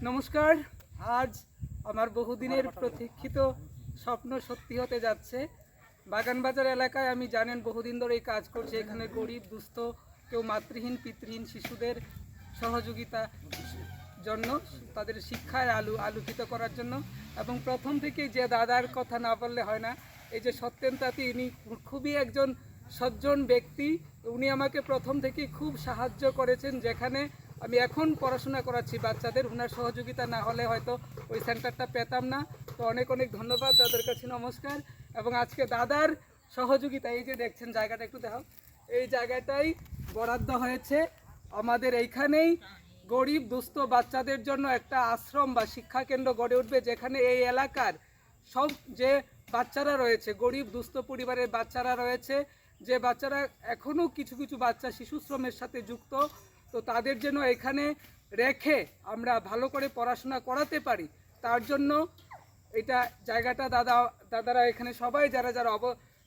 নমস্কার। আজ আমার বহুদিনের প্রতীক্ষিত স্বপ্ন সত্যি হতে যাচ্ছে। বাগানবাজার এলাকায় আমি জানেন বহুদিন ধরে এই কাজ করছি। এখানে গরিব দুস্থ কেউ মাতৃহীন পিতৃহীন শিশুদের সহযোগিতা জন্য, তাদের শিক্ষায় আলোকিত করার জন্য। এবং প্রথম থেকেই যে দাদার কথা না বললে হয় না, এই যে সত্যেন তাঁতি, ইনি খুবই একজন সজ্জন ব্যক্তি। উনি আমাকে প্রথম থেকেই খুব সাহায্য করেছেন। যেখানে আমি এখন পড়াশোনা করাচ্ছি বাচ্চাদের, ওনার সহযোগিতা না হলে হয়তো ওই সেন্টারটা পেতাম না। তো অনেক অনেক ধন্যবাদ দাদার কাছে, নমস্কার। এবং আজকে দাদার সহযোগিতা, এই যে দেখছেন জায়গাটা একটু দেখাও, এই জায়গাটাই বরাদ্দ হয়েছে আমাদের এইখানেই গরিব দুস্থ বাচ্চাদের জন্য একটা আশ্রম বা শিক্ষা কেন্দ্র গড়ে উঠবে, যেখানে এই এলাকার সব যে বাচ্চারা রয়েছে, গরিব দুস্থ পরিবারের বাচ্চারা রয়েছে, যে বাচ্চারা এখনও কিছু কিছু বাচ্চা শিশু শ্রমের সাথে যুক্ত, তো তাদের জন্য এখানে রেখে আমরা ভালো করে পড়াশোনা করাতে পারি, তার জন্য এটা জায়গাটা দাদারা এখানে সবাই যারা যারা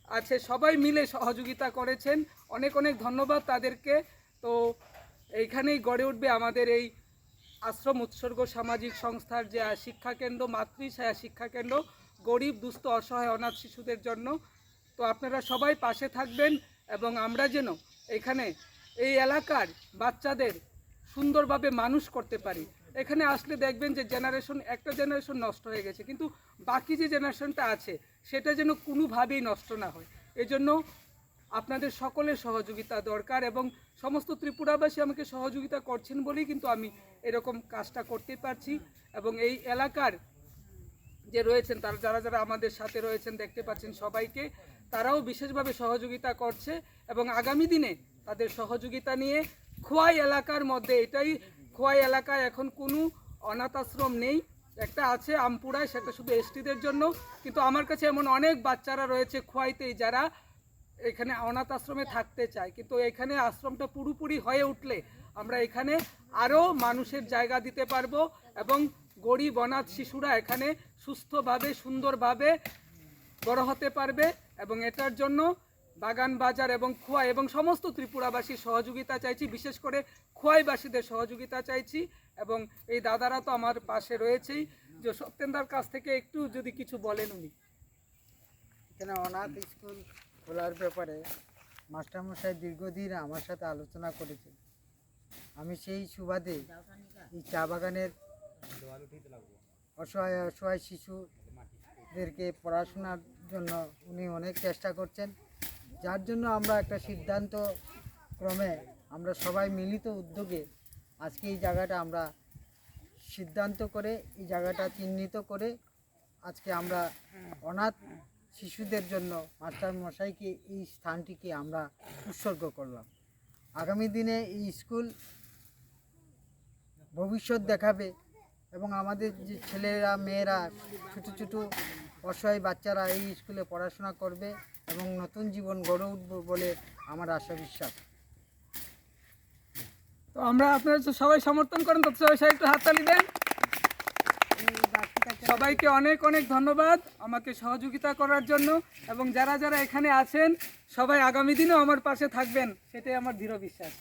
আছে সবাই মিলে সহযোগিতা করেছেন। অনেক অনেক ধন্যবাদ তাদেরকে। তো এইখানেই গড়ে উঠবে আমাদের এই আশ্রম উৎসর্গ সামাজিক সংস্থার যে শিক্ষাকেন্দ্র, মাতৃছায়া শিক্ষাকেন্দ্র, গরিব দুস্থ অসহায় অনাথ শিশুদের জন্য। তো আপনারা সবাই পাশে থাকবেন এবং আমরা যেন এখানে এই এলাকার বাচ্চাদের সুন্দরভাবে মানুষ করতে পারি। এখানে আসলে দেখবেন যে একটা জেনারেশন নষ্ট হয়ে গেছে, কিন্তু বাকি যে জেনারেশনটা আছে সেটা যেন কোনোভাবেই নষ্ট না হয়। এজন্য আপনাদের সকলের সহযোগিতা দরকার এবং সমস্ত ত্রিপুরাবাসী আমাকে সহযোগিতা করছেন বলেই কিন্তু আমি এরকম কাজটা করতে পারছি। এবং এই এলাকার যে রয়েছেন তারা যারা যারা আমাদের সাথে রয়েছেন দেখতে পাচ্ছেন সবাইকে, তারাও বিশেষভাবে সহযোগিতা করছে। এবং আগামী দিনে তাদের সহযোগিতা নিয়ে খোয়াই এলাকার মধ্যে, খোয়াই এলাকায় এখন কোনো অনাথ আশ্রম নেই, একটা আছে আমপুরায়, সেটা শুধু এসটিদের জন্য। কিন্তু আমার কাছে এমন অনেক বাচ্চারা রয়েছে খোয়াইতেই যারা এখানে অনাথ আশ্রমে থাকতে চায়, কিন্তু এখানে আশ্রমটা পুরোপুরি হয়ে উঠলে আমরা এখানে আরও মানুষের জায়গা দিতে পারবো এবং গরিব অনাথ শিশুরা এখানে সুস্থভাবে সুন্দরভাবে বড় হতে পারবে। এবং এটার জন্য বাগানবাজার এবং খোয়াই এবং সমস্ত ত্রিপুরাবাসীর সহযোগিতা চাইছি, বিশেষ করে খোয়াইবাসীদের সহযোগিতা চাইছি। এবং এই দাদারা তো আমার পাশে রয়েছেই। যে সত্যেন্দার কাছ থেকে একটু যদি কিছু বলেন উনি। এখানে অনাথ স্কুল খোলার ব্যাপারে মাস্টারমশাই দীর্ঘদিন আমার সাথে আলোচনা করেছে। আমি সেই সুবাদে এই চা বাগানের অসহায় শিশুদেরকে পড়াশোনার জন্য উনি অনেক চেষ্টা করছেন, যার জন্য আমরা একটা সিদ্ধান্ত ক্রমে আমরা সবাই মিলিত উদ্যোগে আজকে এই জায়গাটা আমরা সিদ্ধান্ত করে এই জায়গাটা চিহ্নিত করে আজকে আমরা অনাথ শিশুদের জন্য মাস্টারমশাইকে এই স্থানটিকে আমরা উৎসর্গ করলাম। আগামী দিনে এই স্কুল ভবিষ্যৎ দেখাবে এবং আমাদের যে ছেলেরা মেয়েরা ছোটো ছোটো অসহায় বাচ্চারা এই স্কুলে পড়াশোনা করবে এবং নতুন জীবন গড়ে উঠবে বলে আমার আশা বিশ্বাস। তো আমরা আপনারা সবাই সমর্থন করেন, তো সবাই একটু হাততালি দেন। সবাইকে অনেক অনেক ধন্যবাদ আমাকে সহযোগিতা করার জন্য। এবং যারা যারা এখানে আছেন সবাই আগামী দিনেও আমার পাশে থাকবেন, সেটাই আমার দৃঢ় বিশ্বাস।